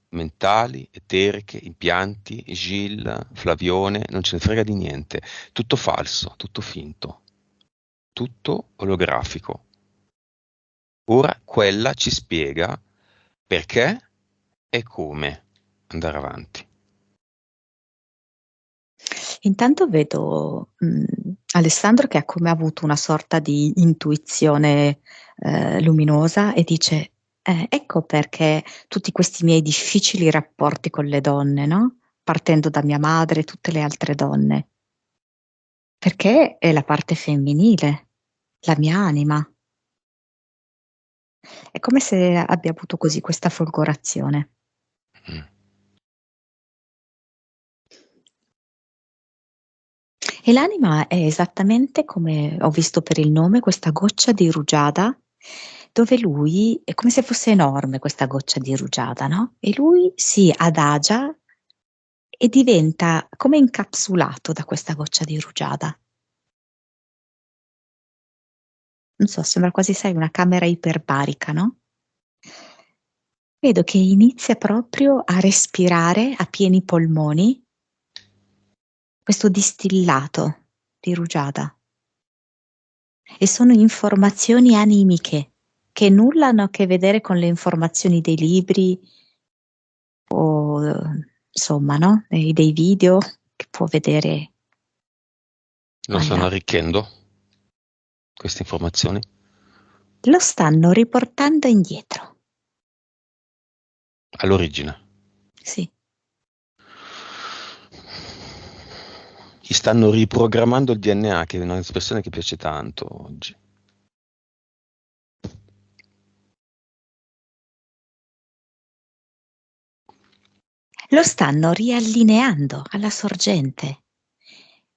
mentali, eteriche, impianti, Gilles, Flavione, non ce ne frega di niente. Tutto falso, tutto finto, tutto olografico. Ora quella ci spiega perché e come andare avanti. intanto vedo Alessandro che ha come avuto una sorta di intuizione luminosa e dice, ecco perché tutti questi miei difficili rapporti con le donne, no? Partendo da mia madre e tutte le altre donne. Perché è la parte femminile, la mia anima. È come se abbia avuto così questa folgorazione. Mm. E l'anima è esattamente come ho visto per il nome, questa goccia di rugiada, dove lui è come se fosse enorme questa goccia di rugiada, no? E lui si adagia e diventa come incapsulato da questa goccia di rugiada. Non so, sembra quasi, sai, una camera iperbarica, no? Vedo che inizia proprio a respirare a pieni polmoni questo distillato di rugiada. E sono informazioni animiche che nulla hanno a che vedere con le informazioni dei libri o insomma, no? Dei video che può vedere Non qua e stanno là. arricchendo queste informazioni? Lo stanno riportando indietro. All'origine. Sì. Gli stanno riprogrammando il DNA, che è un'espressione che piace tanto oggi. Lo stanno riallineando alla sorgente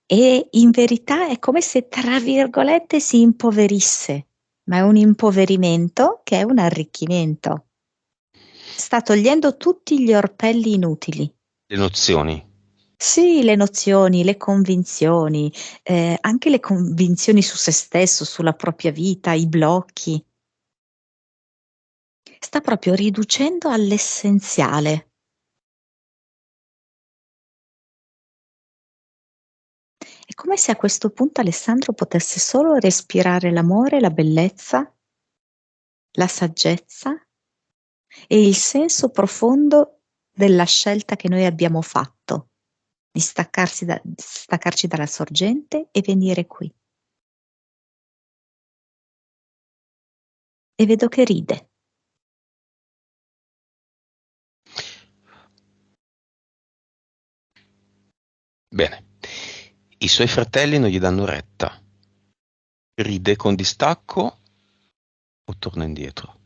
e in verità è come se, tra virgolette, si impoverisse, ma è un impoverimento che è un arricchimento. Sta togliendo tutti gli orpelli inutili. Le nozioni. Sì, le nozioni, le convinzioni, anche le convinzioni su se stesso, sulla propria vita, i blocchi. Sta proprio riducendo all'essenziale. È come se a questo punto Alessandro potesse solo respirare l'amore, la bellezza, la saggezza e il senso profondo della scelta che noi abbiamo fatto di staccarci dalla sorgente e venire qui. E vedo che ride. Bene. I suoi fratelli non gli danno retta. Ride con distacco o torna indietro?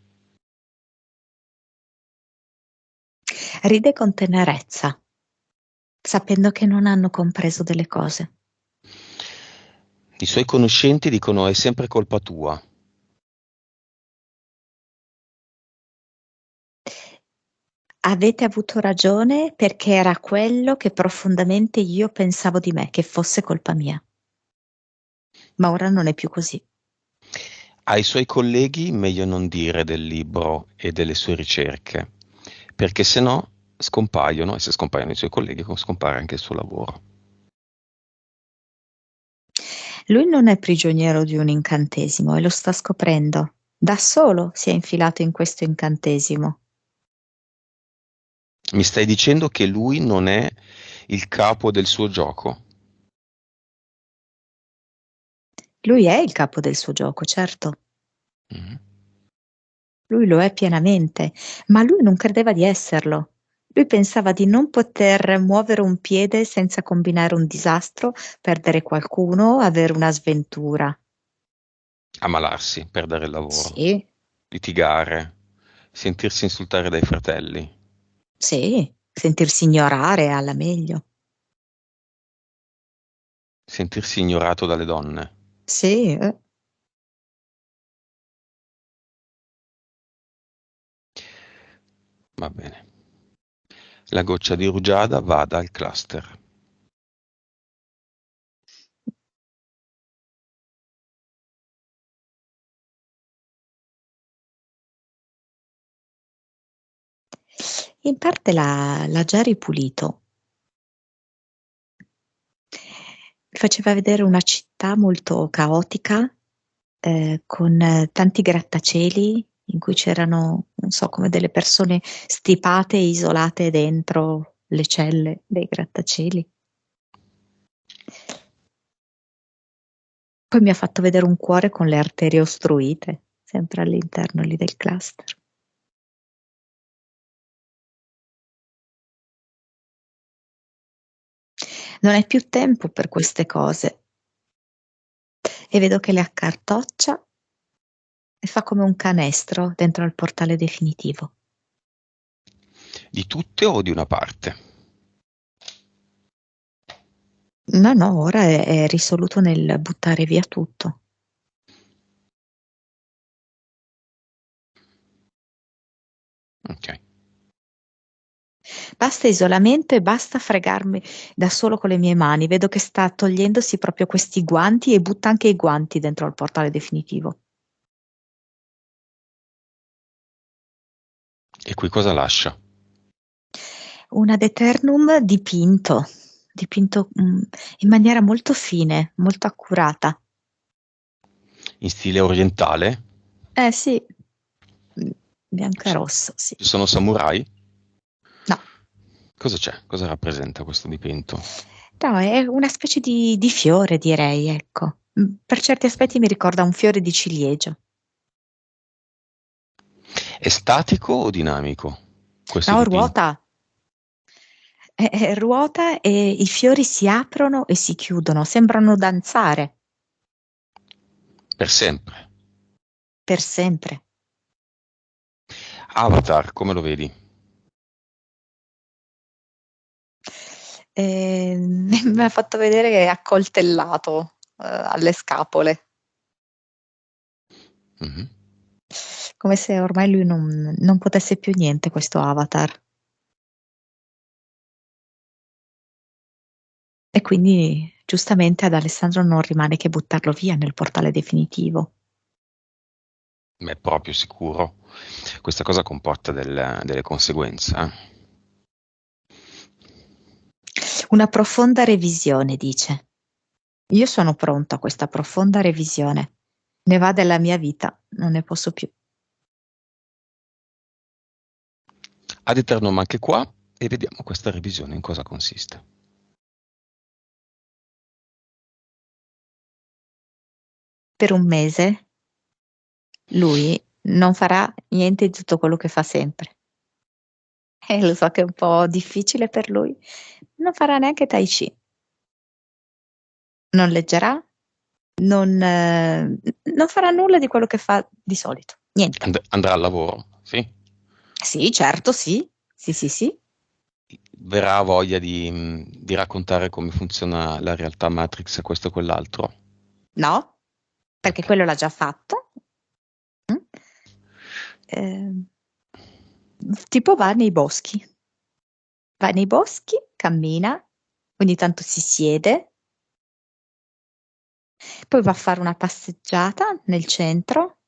Ride con tenerezza, sapendo che non hanno compreso delle cose. I suoi conoscenti dicono è sempre colpa tua. avete avuto ragione perché era quello che profondamente io pensavo di me, che fosse colpa mia. Ma ora non è più così. Ai suoi colleghi meglio non dire del libro e delle sue ricerche, perché se no scompaiono, e se scompaiono i suoi colleghi scompare anche il suo lavoro. Lui non è prigioniero di un incantesimo e lo sta scoprendo. Da solo si è infilato in questo incantesimo. Mi stai dicendo che lui non è il capo del suo gioco? Lui è il capo del suo gioco, certo. Mhm. Lui lo è pienamente, ma lui non credeva di esserlo. Lui pensava di non poter muovere un piede senza combinare un disastro, perdere qualcuno, avere una sventura. Ammalarsi, perdere il lavoro, Sì, litigare, sentirsi insultare dai fratelli. sì, sentirsi ignorare alla meglio. Sentirsi ignorato dalle donne. Sì, Va bene. La goccia di rugiada vada al cluster. in parte l'ha già ripulito. Faceva vedere una città molto caotica, con tanti grattacieli in cui c'erano, non so, come delle persone stipate e isolate dentro le celle dei grattacieli. Poi mi ha fatto vedere un cuore con le arterie ostruite, sempre all'interno lì del cluster. Non hai più tempo per queste cose e vedo che le accartoccia e fa come un canestro dentro al portale definitivo. Di tutte o di una parte? No, no, ora è risoluto nel buttare via tutto. Ok. Basta isolamento e basta fregarmi da solo con le mie mani. Vedo che sta togliendosi proprio questi guanti e butta anche i guanti dentro al portale definitivo. E qui cosa lascia? Un ad eternum dipinto in maniera molto fine, molto accurata. In stile orientale? Eh sì, bianco e Ci rosso, sì. ci sono samurai? No, Cosa c'è? Cosa rappresenta questo dipinto? no, è una specie di fiore, direi, ecco. Per certi aspetti mi ricorda un fiore di ciliegio. È statico o dinamico questo No, dipinto? ruota e i fiori si aprono e si chiudono, sembrano danzare Per sempre. per sempre. Avatar, come lo vedi? Mi ha fatto vedere che è accoltellato, alle scapole, Mhm. come se ormai lui non potesse più niente, questo avatar. E quindi giustamente ad Alessandro non rimane che buttarlo via nel portale definitivo. Ma è proprio sicuro. Questa cosa comporta delle conseguenze. Una profonda revisione, dice. Io sono pronta a questa profonda revisione. Ne va della mia vita, non ne posso più. Ad eternum anche qua e vediamo questa revisione in cosa consiste. Per un mese lui non farà niente di tutto quello che fa sempre. Lo so che è un po' difficile per lui. Non farà neanche Tai Chi. Non leggerà, non farà nulla di quello che fa di solito. Niente. Andrà al lavoro, sì? Sì, certo, sì. Sì, sì, sì. Verrà voglia di raccontare come funziona la realtà Matrix e questo e quell'altro. No, perché Ok. quello l'ha già fatto. Mm. Ehm, Tipo va nei boschi, cammina, ogni tanto si siede, poi va a fare una passeggiata nel centro,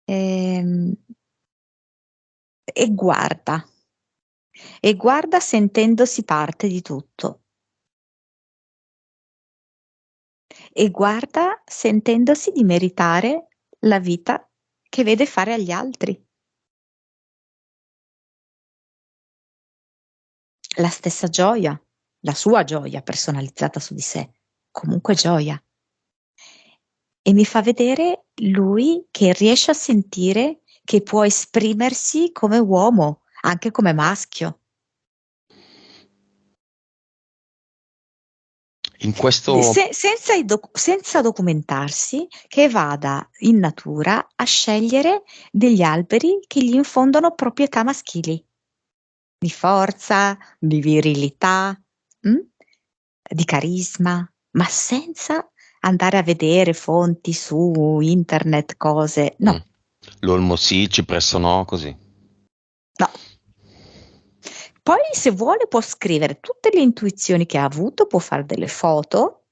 ehm, e guarda sentendosi parte di tutto, e guarda sentendosi di meritare la vita che vede fare agli altri. La stessa gioia, la sua gioia personalizzata su di sé, comunque gioia. E mi fa vedere lui che riesce a sentire che può esprimersi come uomo, anche come maschio, In questo, senza documentarsi, che vada in natura a scegliere degli alberi che gli infondono proprietà maschili, di forza, di virilità, mm? Di carisma, ma senza andare a vedere fonti su internet, cose. mm, No, l'olmo sì, cipresso no, così. no. Poi se vuole può scrivere tutte le intuizioni che ha avuto, può fare delle foto,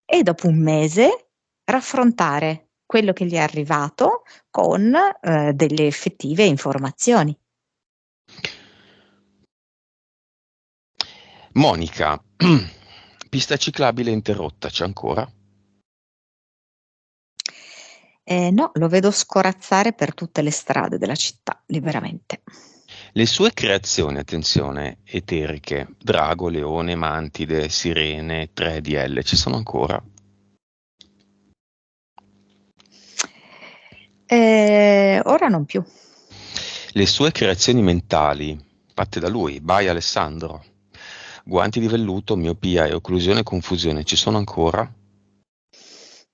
e dopo un mese raffrontare quello che gli è arrivato con delle effettive informazioni. Monica, pista ciclabile interrotta, c'è ancora? No, lo vedo scorazzare per tutte le strade della città, liberamente. Le sue creazioni, attenzione, eteriche, drago, leone, mantide, sirene, 3DL, ci sono ancora? Ora non più. Le sue creazioni mentali, fatte da lui, by Alessandro, guanti di velluto, miopia e occlusione e confusione, ci sono ancora?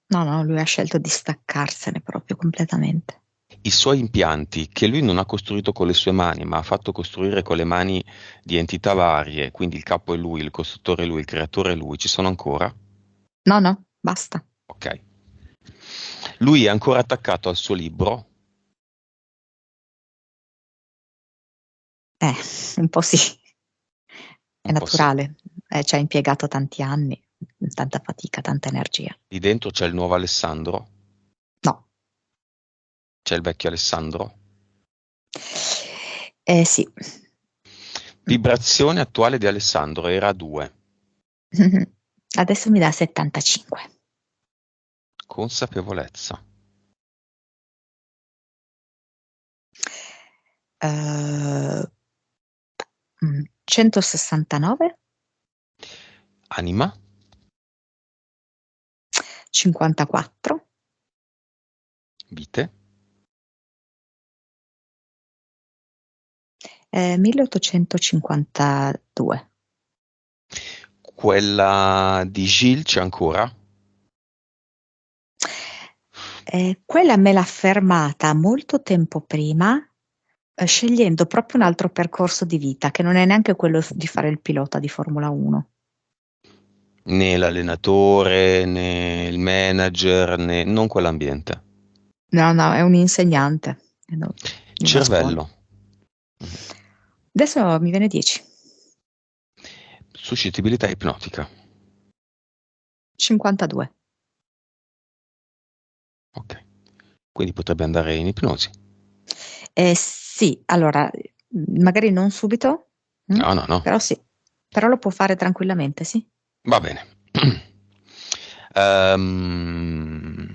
No, no, lui ha scelto di staccarsene proprio completamente. I suoi impianti, che lui non ha costruito con le sue mani, ma ha fatto costruire con le mani di entità varie, quindi il capo è lui, il costruttore è lui, il creatore è lui, ci sono ancora? No, no, basta. Ok. Lui è ancora attaccato al suo libro? Eh, un po' sì, è Un po' sì. naturale. Ci ha impiegato tanti anni, tanta fatica, tanta energia. Lì dentro c'è il nuovo Alessandro? No. C'è il vecchio Alessandro? Sì. Vibrazione attuale di Alessandro era a 2. Adesso mi dà 75. Consapevolezza. Eh, 169, Anima? 54, Vite? 1852. Quella di Gilles c'è ancora? Quella me l'ha fermata molto tempo prima, scegliendo proprio un altro percorso di vita, che non è neanche quello di fare il pilota di Formula 1. Né l'allenatore, né il manager, né non quell'ambiente. No, no, è un insegnante in una scuola. Cervello. Adesso mi viene 10. Suscettibilità ipnotica. 52. Ok. Quindi potrebbe andare in ipnosi. Sì, allora, magari non subito, No, no, no. però sì, però lo può fare tranquillamente, sì. Va bene.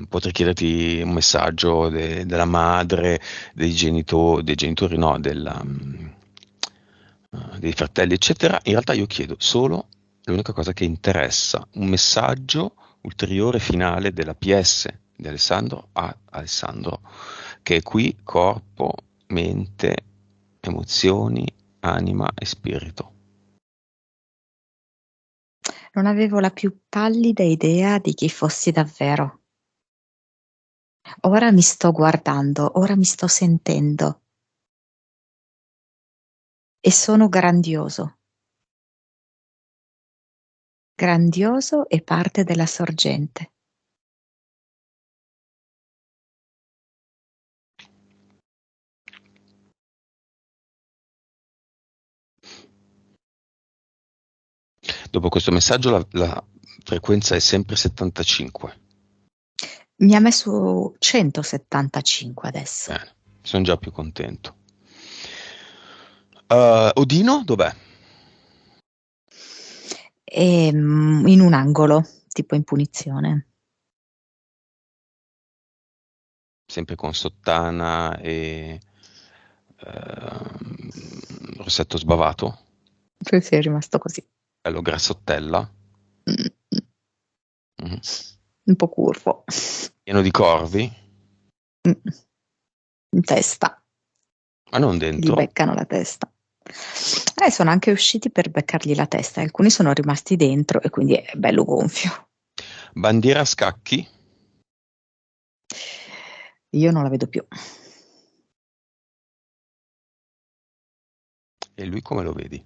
Potrei chiederti un messaggio della madre, dei genitori no, dei fratelli, eccetera. In realtà io chiedo solo l'unica cosa che interessa, un messaggio ulteriore finale della PS di Alessandro a Alessandro, che è qui corpo, mente, emozioni, anima e spirito. Non avevo la più pallida idea di chi fossi davvero. Ora mi sto guardando, ora mi sto sentendo e sono grandioso, grandioso e parte della sorgente. Dopo questo messaggio la frequenza è sempre 75. Mi ha messo 175 adesso. Bene, sono già più contento. Odino, dov'è? In un angolo, tipo in punizione. Sempre con sottana e rossetto sbavato, Sì, è rimasto così. bello grassottella, Mm, mhm. un po' curvo. Pieno di corvi, In testa, ma non che gli dentro. beccano la testa. Sono anche usciti per beccargli la testa, alcuni sono rimasti dentro e quindi è bello gonfio. Bandiera a scacchi, Io non la vedo più. e lui come lo vedi?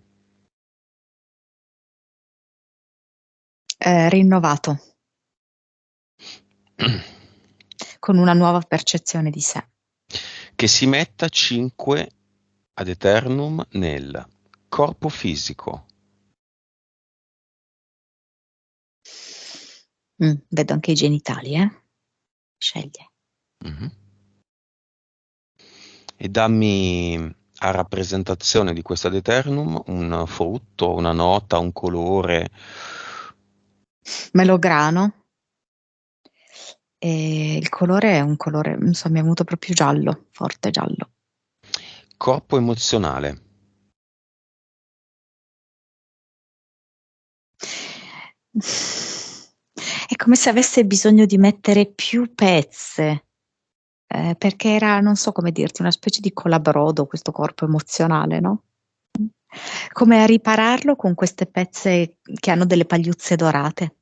Rinnovato, con una nuova percezione di sé. Che si metta 5 ad eternum nel corpo fisico, Vedo anche i genitali, sceglie. mhm. E dammi a rappresentazione di questo ad eternum un frutto, una nota, un colore, Melograno. E il colore è un colore, non so, mi è venuto proprio giallo, forte giallo. corpo emozionale, È come se avesse bisogno di mettere più pezze, perché era, non so come dirti, una specie di colabrodo questo corpo emozionale, no? Come a ripararlo con queste pezze che hanno delle pagliuzze dorate.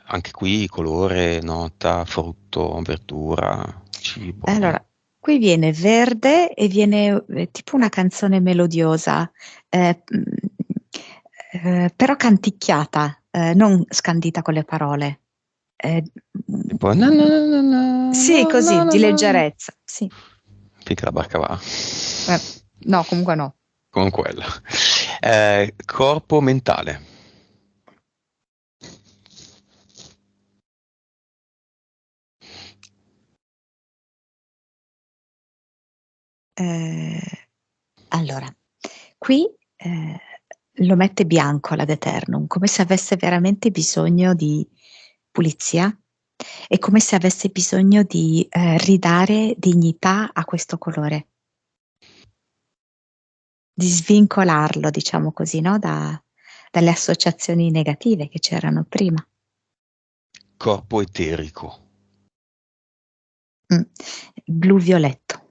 anche qui colore, nota, frutto, verdura, cibo, Allora, qui viene verde e viene tipo una canzone melodiosa, eh, però canticchiata, non scandita con le parole. Eh, tipo na na na na sì, na na così, na di na. leggerezza. Sì. Finché la barca va. No, comunque no. Con quella. Corpo mentale, Allora, qui lo mette bianco l'ad eternum, come se avesse veramente bisogno di pulizia. È come se avesse bisogno di ridare dignità a questo colore, di svincolarlo, diciamo così, no? Dalle associazioni negative che c'erano prima. corpo eterico, Mm. Blu-violetto.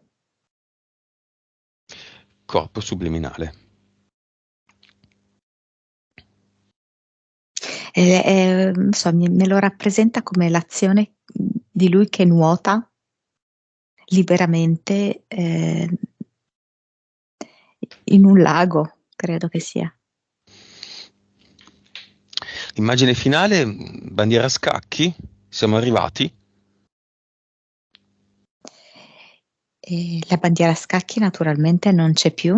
corpo subliminale, Non so, me lo rappresenta come l'azione di lui che nuota liberamente in un lago, credo che sia. immagine finale, bandiera a scacchi, siamo arrivati, E la bandiera a scacchi naturalmente non c'è più.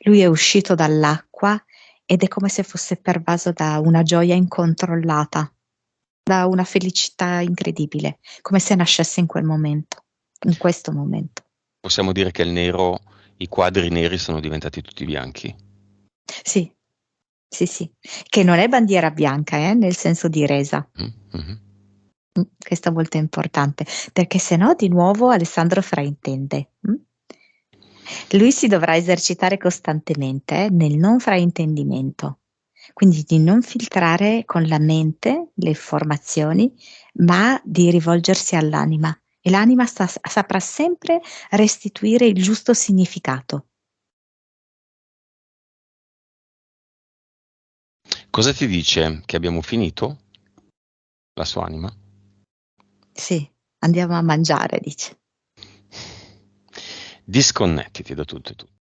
Lui è uscito dall'acqua ed è come se fosse pervaso da una gioia incontrollata, da una felicità incredibile, come se nascesse in quel momento, in questo momento. possiamo dire che il nero, i quadri neri sono diventati tutti bianchi. Sì, sì, sì, che non è bandiera bianca, nel senso di resa. Mm-hmm. Questa volta è importante, perché se no di nuovo Alessandro fraintende. Lui si dovrà esercitare costantemente nel non fraintendimento, quindi di non filtrare con la mente le informazioni, ma di rivolgersi all'anima. E l'anima saprà sempre restituire il giusto significato. Cosa ti dice? Che abbiamo finito? La sua anima? Sì, andiamo a mangiare, dice. Disconnettiti da tutto e tutto.